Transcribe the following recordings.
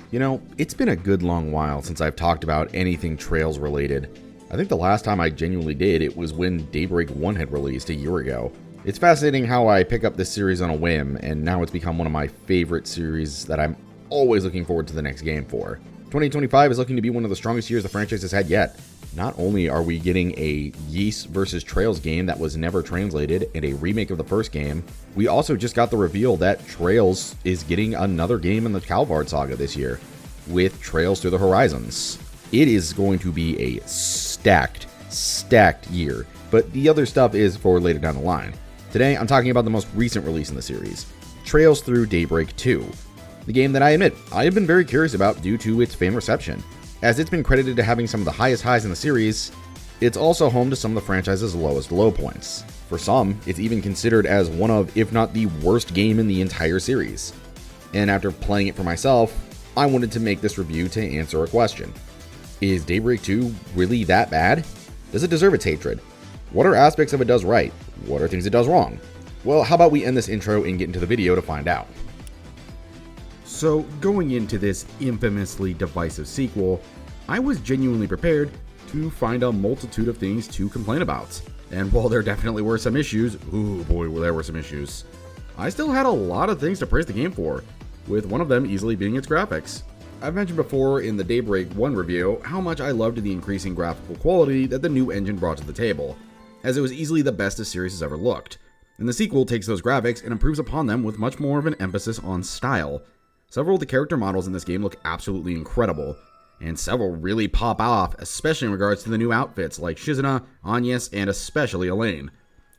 You know, it's been a good long while since I've talked about anything Trails related. I think the last time I genuinely did, it was when Daybreak 1 had released a year ago. It's fascinating how I pick up this series on a whim, and now it's become one of my favorite series that I'm always looking forward to the next game for. 2025 is looking to be one of the strongest years the franchise has had yet. Not only are we getting a Ys vs. Trails game that was never translated and a remake of the first game, we also just got the reveal that Trails is getting another game in the Calvard saga this year, with Trails Through the Horizons. It is going to be a stacked year, but the other stuff is for later down the line. Today, I'm talking about the most recent release in the series, Trails Through Daybreak 2. The game that I admit I have been very curious about due to its fan reception. As it's been credited to having some of the highest highs in the series, it's also home to some of the franchise's lowest low points. For some, it's even considered as one of, if not the worst game in the entire series. And after playing it for myself, I wanted to make this review to answer a question. Is Daybreak 2 really that bad? Does it deserve its hatred? What are aspects of it does right? What are things it does wrong? Well, how about we end this intro and get into the video to find out. So, going into this infamously divisive sequel, I was genuinely prepared to find a multitude of things to complain about. And while there definitely were some issues, ooh boy, there were some issues, I still had a lot of things to praise the game for, with one of them easily being its graphics. I've mentioned before in the Daybreak 1 review how much I loved the increasing graphical quality that the new engine brought to the table, as it was easily the best the series has ever looked. And the sequel takes those graphics and improves upon them with much more of an emphasis on style. Several of the character models in this game look absolutely incredible, and several really pop off, especially in regards to the new outfits like Shizuna, Agnes, and especially Elaine.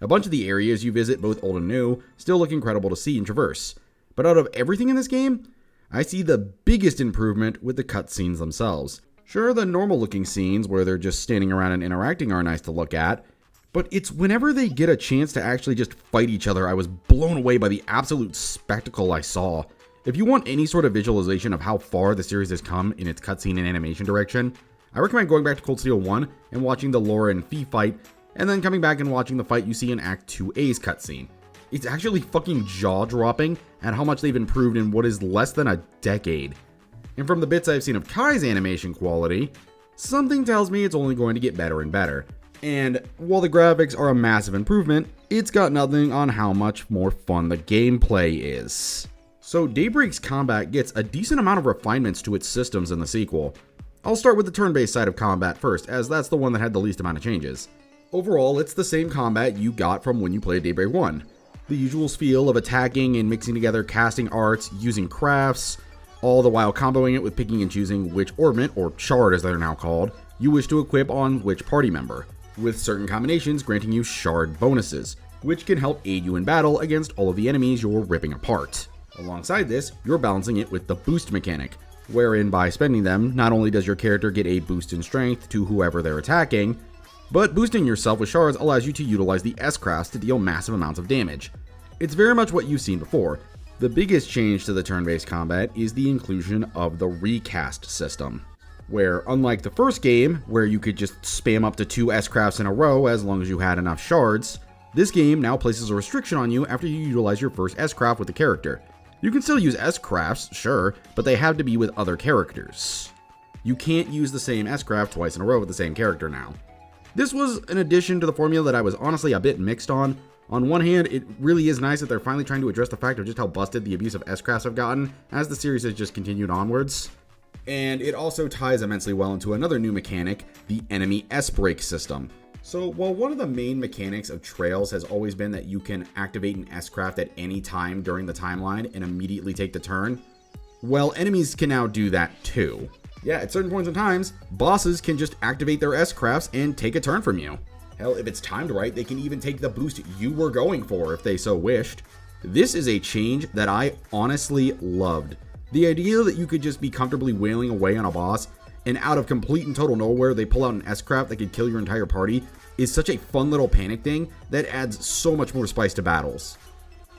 A bunch of the areas you visit, both old and new, still look incredible to see and traverse. But out of everything in this game, I see the biggest improvement with the cutscenes themselves. Sure, the normal looking scenes where they're just standing around and interacting are nice to look at, but it's whenever they get a chance to actually just fight each other I was blown away by the absolute spectacle I saw. If you want any sort of visualization of how far the series has come in its cutscene and animation direction, I recommend going back to Cold Steel 1 and watching the Laura and Fee fight, and then coming back and watching the fight you see in Act 2A's cutscene. It's actually fucking jaw-dropping at how much they've improved in what is less than a decade. And from the bits I've seen of Kai's animation quality, something tells me it's only going to get better and better. And while the graphics are a massive improvement, it's got nothing on how much more fun the gameplay is. So Daybreak's combat gets a decent amount of refinements to its systems in the sequel. I'll start with the turn-based side of combat first, as that's the one that had the least amount of changes. Overall, it's the same combat you got from when you played Daybreak 1. The usual feel of attacking and mixing together casting arts, using crafts, all the while comboing it with picking and choosing which ornament, or shard as they're now called, you wish to equip on which party member, with certain combinations granting you shard bonuses, which can help aid you in battle against all of the enemies you're ripping apart. Alongside this, you're balancing it with the boost mechanic, wherein by spending them, not only does your character get a boost in strength to whoever they're attacking, but boosting yourself with shards allows you to utilize the S-crafts to deal massive amounts of damage. It's very much what you've seen before. The biggest change to the turn-based combat is the inclusion of the recast system, where unlike the first game, where you could just spam up to 2 S-crafts in a row as long as you had enough shards, this game now places a restriction on you after you utilize your first S-craft with the character. You can still use S-crafts, sure, but they have to be with other characters. You can't use the same S-craft twice in a row with the same character now. This was an addition to the formula that I was honestly a bit mixed on. On one hand, it really is nice that they're finally trying to address the fact of just how busted the abuse of S-crafts have gotten as the series has just continued onwards. And it also ties immensely well into another new mechanic, the enemy S-break system. So while one of the main mechanics of Trails has always been that you can activate an S-craft at any time during the timeline and immediately take the turn, well, enemies can now do that too. Yeah, at certain points in times, bosses can just activate their S-crafts and take a turn from you. Hell, if it's timed right, they can even take the boost you were going for if they so wished. This is a change that I honestly loved. The idea that you could just be comfortably wailing away on a boss, and out of complete and total nowhere, they pull out an S-craft that could kill your entire party, is such a fun little panic thing that adds so much more spice to battles.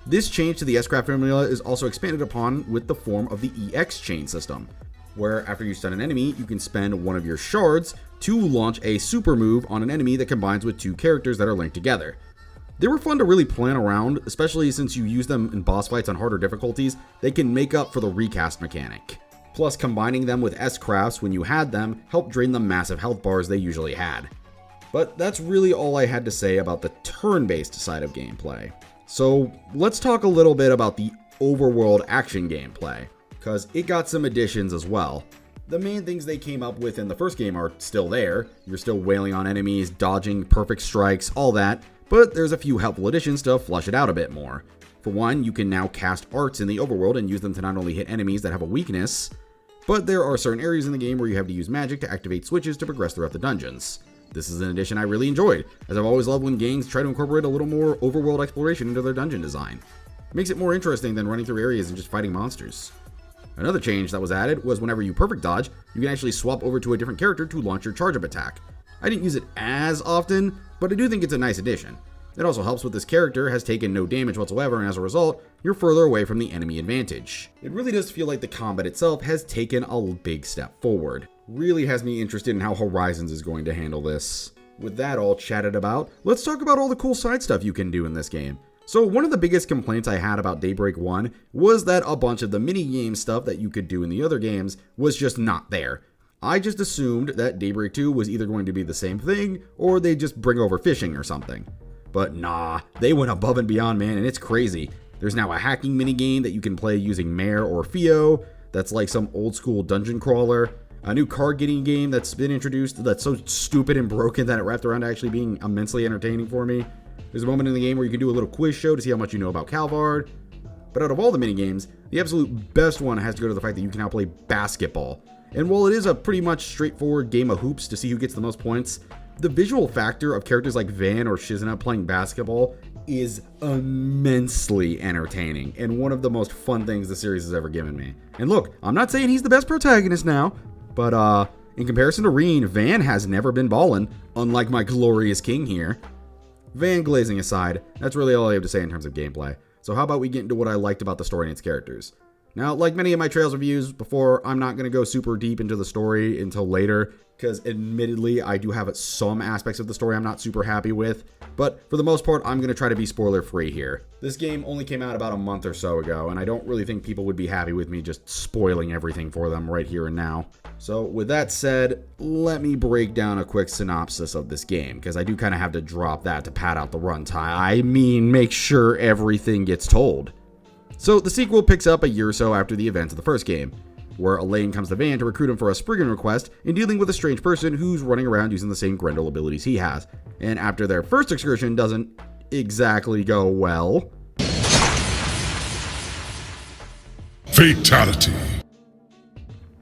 This change to the S-craft formula is also expanded upon with the form of the EX chain system, where after you stun an enemy, you can spend one of your shards to launch a super move on an enemy that combines with 2 characters that are linked together. They were fun to really plan around, especially since you use them in boss fights on harder difficulties. They can make up for the recast mechanic. Plus, combining them with S-crafts when you had them helped drain the massive health bars they usually had. But that's really all I had to say about the turn-based side of gameplay. So let's talk a little bit about the overworld action gameplay, because it got some additions as well. The main things they came up with in the first game are still there. You're still wailing on enemies, dodging perfect strikes, all that, but there's a few helpful additions to flush it out a bit more. For one, you can now cast arts in the overworld and use them to not only hit enemies that have a weakness, but there are certain areas in the game where you have to use magic to activate switches to progress throughout the dungeons. This is an addition I really enjoyed, as I've always loved when games try to incorporate a little more overworld exploration into their dungeon design. It makes it more interesting than running through areas and just fighting monsters. Another change that was added was whenever you perfect dodge, you can actually swap over to a different character to launch your charge-up attack. I didn't use it as often, but I do think it's a nice addition. It also helps with this character has taken no damage whatsoever, and as a result, you're further away from the enemy advantage. It really does feel like the combat itself has taken a big step forward. Really has me interested in how Horizons is going to handle this. With that all chatted about, let's talk about all the cool side stuff you can do in this game. So one of the biggest complaints I had about Daybreak 1 was that a bunch of the mini-game stuff that you could do in the other games was just not there. I just assumed that Daybreak 2 was either going to be the same thing, or they'd just bring over fishing or something. But nah, they went above and beyond, man, and it's crazy. There's now a hacking minigame that you can play using Mare or Fio, that's like some old school dungeon crawler. A new card getting game that's been introduced that's so stupid and broken that it wrapped around to actually being immensely entertaining for me. There's a moment in the game where you can do a little quiz show to see how much you know about Calvard. But out of all the minigames, the absolute best one has to go to the fact that you can now play basketball. And while it is a pretty much straightforward game of hoops to see who gets the most points, the visual factor of characters like Van or Shizuna playing basketball is immensely entertaining and one of the most fun things the series has ever given me. And look, I'm not saying he's the best protagonist now, but in comparison to Reen, Van has never been ballin', unlike my glorious king here. Van glazing aside, that's really all I have to say in terms of gameplay. So how about we get into what I liked about the story and its characters. Now, like many of my Trails reviews before, I'm not going to go super deep into the story until later, because admittedly, I do have some aspects of the story I'm not super happy with, but for the most part, I'm going to try to be spoiler-free here. This game only came out about a month or so ago, and I don't really think people would be happy with me just spoiling everything for them right here and now. So with that said, let me break down a quick synopsis of this game, because I do kind of have to drop that to pad out the runtime. I mean, make sure everything gets told. So the sequel picks up a year or so after the events of the first game, where Elaine comes to Van to recruit him for a Spriggan request in dealing with a strange person who's running around using the same Grendel abilities he has. And after their first excursion doesn't exactly go well... Fatality.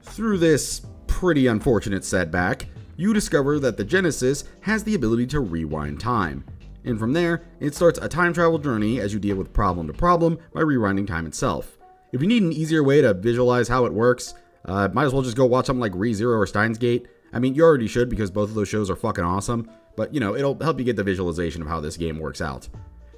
Through this pretty unfortunate setback, you discover that the Genesis has the ability to rewind time. And from there, it starts a time travel journey as you deal with problem to problem by rewinding time itself. If you need an easier way to visualize how it works, might as well just go watch something like ReZero or Steins Gate. I mean, you already should because both of those shows are fucking awesome, but you know, it'll help you get the visualization of how this game works out.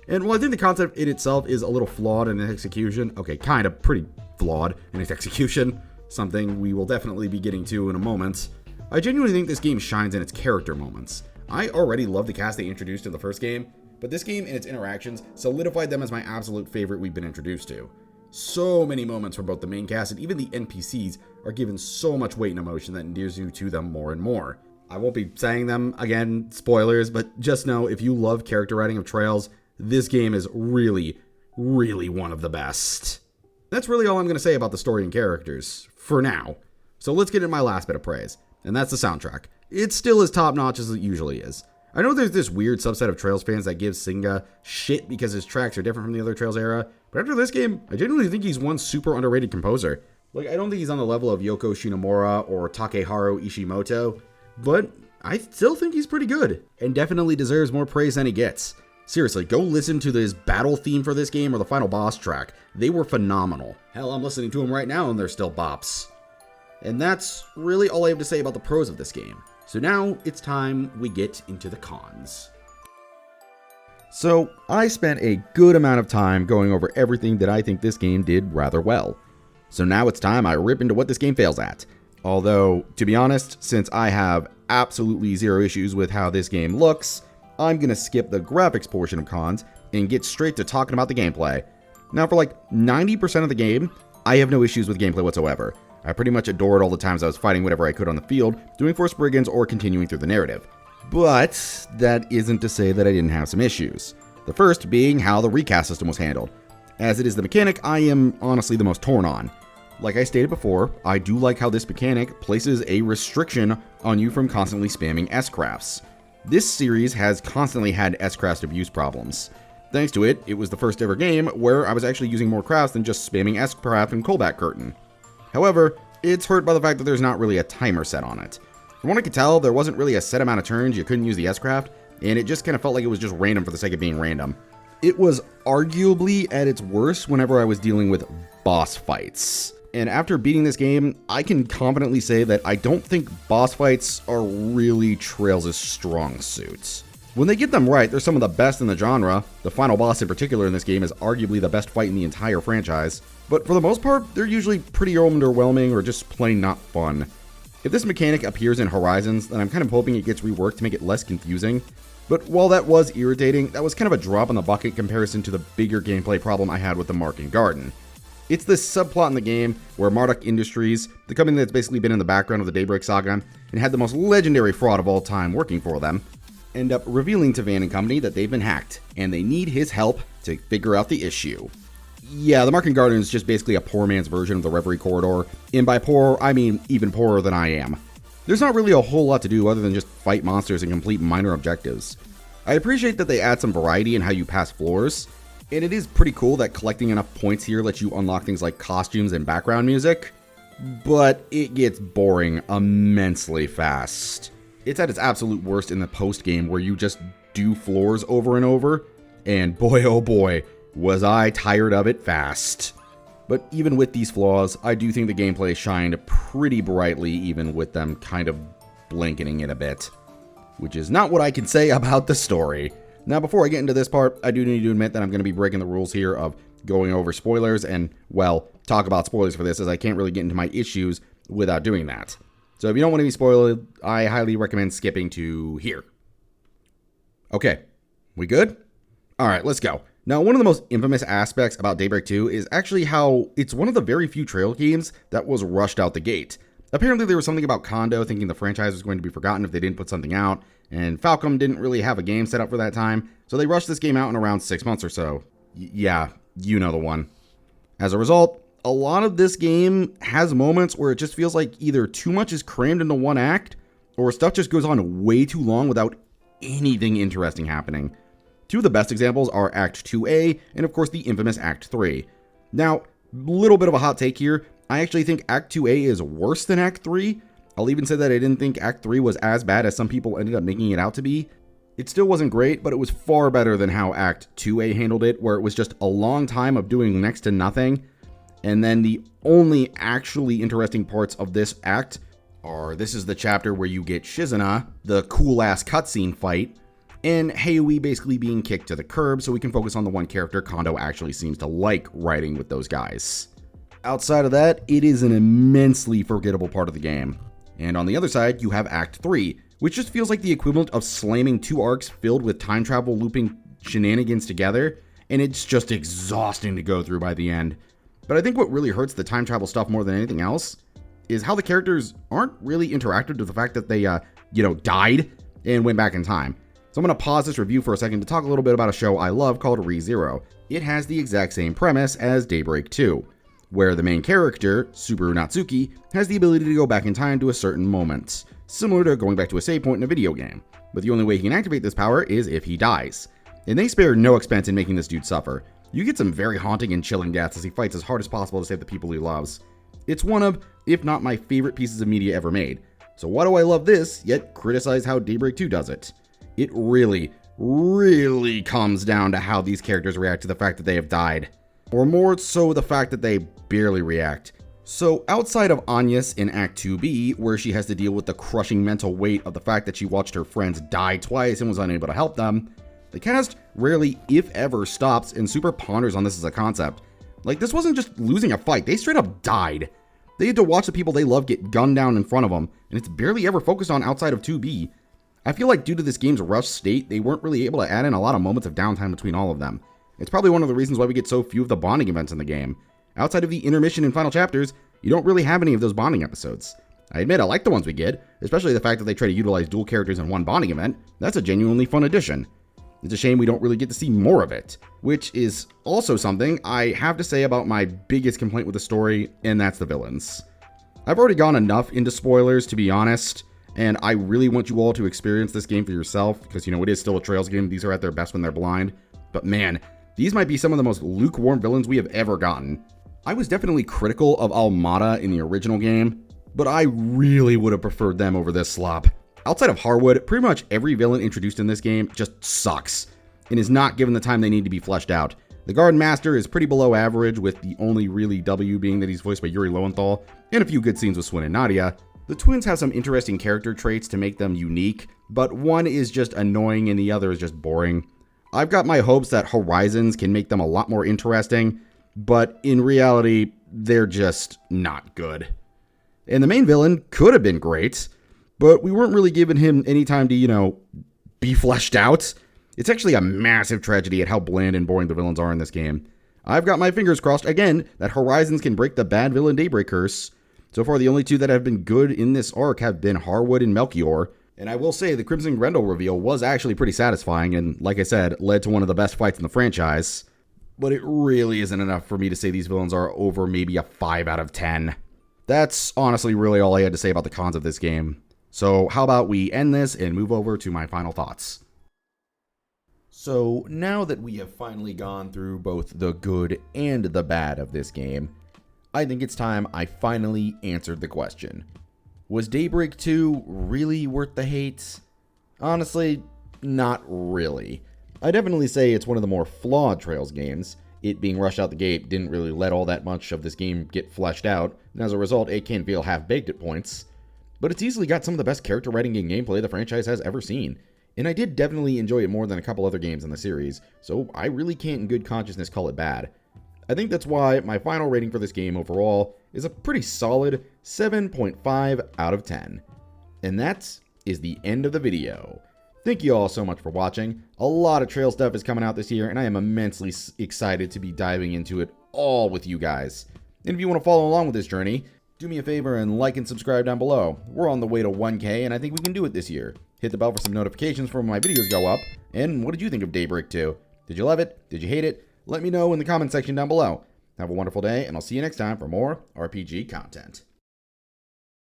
And while I think the concept in itself is a little flawed in its execution, okay, kind of pretty flawed in its execution, something we will definitely be getting to in a moment, I genuinely think this game shines in its character moments. I already love the cast they introduced in the first game, but this game and its interactions solidified them as my absolute favorite we've been introduced to. So many moments from both the main cast and even the NPCs are given so much weight and emotion that endears you to them more and more. I won't be saying them again, spoilers, but just know if you love character writing of Trails, this game is really, really one of the best. That's really all I'm going to say about the story and characters, for now. So let's get into my last bit of praise, and that's the soundtrack. It's still as top-notch as it usually is. I know there's this weird subset of Trails fans that gives Singa shit because his tracks are different from the other Trails era, but after this game, I genuinely think he's one super underrated composer. Like, I don't think he's on the level of Yoko Shinomura or Takeharu Ishimoto, but I still think he's pretty good, and definitely deserves more praise than he gets. Seriously, go listen to this battle theme for this game or the final boss track. They were phenomenal. Hell, I'm listening to them right now and they're still bops. And that's really all I have to say about the pros of this game. So now it's time we get into the cons. So I spent a good amount of time going over everything that I think this game did rather well. So now it's time I rip into what this game fails at. Although, to be honest, since I have absolutely zero issues with how this game looks, I'm going to skip the graphics portion of cons and get straight to talking about the gameplay. Now for like 90% of the game, I have no issues with gameplay whatsoever. I pretty much adored all the times I was fighting whatever I could on the field, doing Force Brigands, or continuing through the narrative. But that isn't to say that I didn't have some issues. The first being how the recast system was handled. As it is the mechanic I am honestly the most torn on. Like I stated before, I do like how this mechanic places a restriction on you from constantly spamming S-crafts. This series has constantly had S-craft abuse problems. Thanks to it, it was the first ever game where I was actually using more crafts than just spamming S-craft and callback curtain. However, it's hurt by the fact that there's not really a timer set on it. From what I could tell, there wasn't really a set amount of turns you couldn't use the S-craft, and it just kind of felt like it was just random for the sake of being random. It was arguably at its worst whenever I was dealing with boss fights. And after beating this game, I can confidently say that I don't think boss fights are really Trails' strong suits. When they get them right, they're some of the best in the genre. The final boss in particular in this game is arguably the best fight in the entire franchise. But for the most part, they're usually pretty underwhelming or just plain not fun. If this mechanic appears in Horizons, then I'm kind of hoping it gets reworked to make it less confusing. But while that was irritating, that was kind of a drop in the bucket in comparison to the bigger gameplay problem I had with the Marken Garden. It's this subplot in the game where Marduk Industries, the company that's basically been in the background of the Daybreak saga and had the most legendary fraud of all time working for them, end up revealing to Van & Company that they've been hacked, and they need his help to figure out the issue. Yeah, the Marken Garden is just basically a poor man's version of the Reverie Corridor, and by poor, I mean even poorer than I am. There's not really a whole lot to do other than just fight monsters and complete minor objectives. I appreciate that they add some variety in how you pass floors, and it is pretty cool that collecting enough points here lets you unlock things like costumes and background music, but it gets boring immensely fast. It's at its absolute worst in the post-game where you just do floors over and over, and boy oh boy, was I tired of it fast. But even with these flaws, I do think the gameplay shined pretty brightly even with them kind of blanketing it a bit. Which is not what I can say about the story. Now before I get into this part, I do need to admit that I'm going to be breaking the rules here of going over spoilers and, well, talk about spoilers for this as I can't really get into my issues without doing that. So if you don't want to be spoiled, I highly recommend skipping to here. Okay, we good? Alright, let's go. Now, one of the most infamous aspects about Daybreak 2 is actually how it's one of the very few Trail games that was rushed out the gate. Apparently, there was something about Kondo thinking the franchise was going to be forgotten if they didn't put something out, and Falcom didn't really have a game set up for that time, so they rushed this game out in around 6 months or so. Yeah, you know the one. As a result, a lot of this game has moments where it just feels like either too much is crammed into one act, or stuff just goes on way too long without anything interesting happening. Two of the best examples are Act 2A and of course the infamous Act 3. Now, little bit of a hot take here, I actually think Act 2A is worse than Act 3. I'll even say that I didn't think Act 3 was as bad as some people ended up making it out to be. It still wasn't great, but it was far better than how Act 2A handled it, where it was just a long time of doing next to nothing, and then the only actually interesting parts of this act are this is the chapter where you get Shizuna, the cool-ass cutscene fight, and Heiui basically being kicked to the curb so we can focus on the one character Kondo actually seems to like writing with those guys. Outside of that, it is an immensely forgettable part of the game. And on the other side, you have Act 3, which just feels like the equivalent of slamming two arcs filled with time travel looping shenanigans together, and it's just exhausting to go through by the end. But I think what really hurts the time travel stuff more than anything else is how the characters aren't really interactive to the fact that they, died and went back in time. So I'm going to pause this review for a second to talk a little bit about a show I love called ReZero. It has the exact same premise as Daybreak 2, where the main character, Subaru Natsuki, has the ability to go back in time to a certain moment, similar to going back to a save point in a video game. But the only way he can activate this power is if he dies. And they spare no expense in making this dude suffer. You get some very haunting and chilling deaths as he fights as hard as possible to save the people he loves. It's one of, if not my favorite pieces of media ever made. So why do I love this, yet criticize how Daybreak 2 does it? It really, really comes down to how these characters react to the fact that they have died. Or more so the fact that they barely react. So outside of Agnes in Act 2B, where she has to deal with the crushing mental weight of the fact that she watched her friends die twice and was unable to help them, the cast rarely, if ever, stops and super ponders on this as a concept. Like, this wasn't just losing a fight, they straight up died. They had to watch the people they love get gunned down in front of them, and it's barely ever focused on outside of 2B. I feel like due to this game's rough state, they weren't really able to add in a lot of moments of downtime between all of them. It's probably one of the reasons why we get so few of the bonding events in the game. Outside of the intermission and final chapters, You don't really have any of those bonding episodes. I admit I like the ones we get, especially the fact that they try to utilize dual characters in one bonding event. That's a genuinely fun addition. It's a shame we don't really get to see more of it, which is also something I have to say about my biggest complaint with the story, and that's the villains. I've already gone enough into spoilers, to be honest, and I really want you all to experience this game for yourself, because, it is still a Trails game. These are at their best when they're blind. But man, these might be some of the most lukewarm villains we have ever gotten. I was definitely critical of Almada in the original game, but I really would have preferred them over this slop. Outside of Harwood, pretty much every villain introduced in this game just sucks, and is not given the time they need to be fleshed out. The Garden Master is pretty below average, with the only really W being that he's voiced by Yuri Lowenthal, and a few good scenes with Swin and Nadia. The twins have some interesting character traits to make them unique, but one is just annoying and the other is just boring. I've got my hopes that Horizons can make them a lot more interesting, but in reality, they're just not good. And the main villain could have been great, but we weren't really giving him any time to, be fleshed out. It's actually a massive tragedy at how bland and boring the villains are in this game. I've got my fingers crossed, again, that Horizons can break the bad villain Daybreak curse. So far, the only two that have been good in this arc have been Harwood and Melchior. And I will say, the Crimson Grendel reveal was actually pretty satisfying, and like I said, led to one of the best fights in the franchise. But it really isn't enough for me to say these villains are over maybe a 5 out of 10. That's honestly really all I had to say about the cons of this game. So how about we end this and move over to my final thoughts. So now that we have finally gone through both the good and the bad of this game, I think it's time I finally answered the question. Was Daybreak 2 really worth the hate? Honestly, not really. I definitely say it's one of the more flawed Trails games. It being rushed out the gate didn't really let all that much of this game get fleshed out, and as a result, it can feel half-baked at points. But it's easily got some of the best character writing and gameplay the franchise has ever seen, and I did definitely enjoy it more than a couple other games in the series, so I really can't in good consciousness call it bad. I think that's why my final rating for this game overall is a pretty solid 7.5 out of 10. And that is the end of the video. Thank you all so much for watching. A lot of Trail stuff is coming out this year, and I am immensely excited to be diving into it all with you guys. And if you want to follow along with this journey, do me a favor and like and subscribe down below. We're on the way to 1K, and I think we can do it this year. Hit the bell for some notifications for when my videos go up. And what did you think of Daybreak 2? Did you love it? Did you hate it? Let me know in the comment section down below. Have a wonderful day, and I'll see you next time for more RPG content.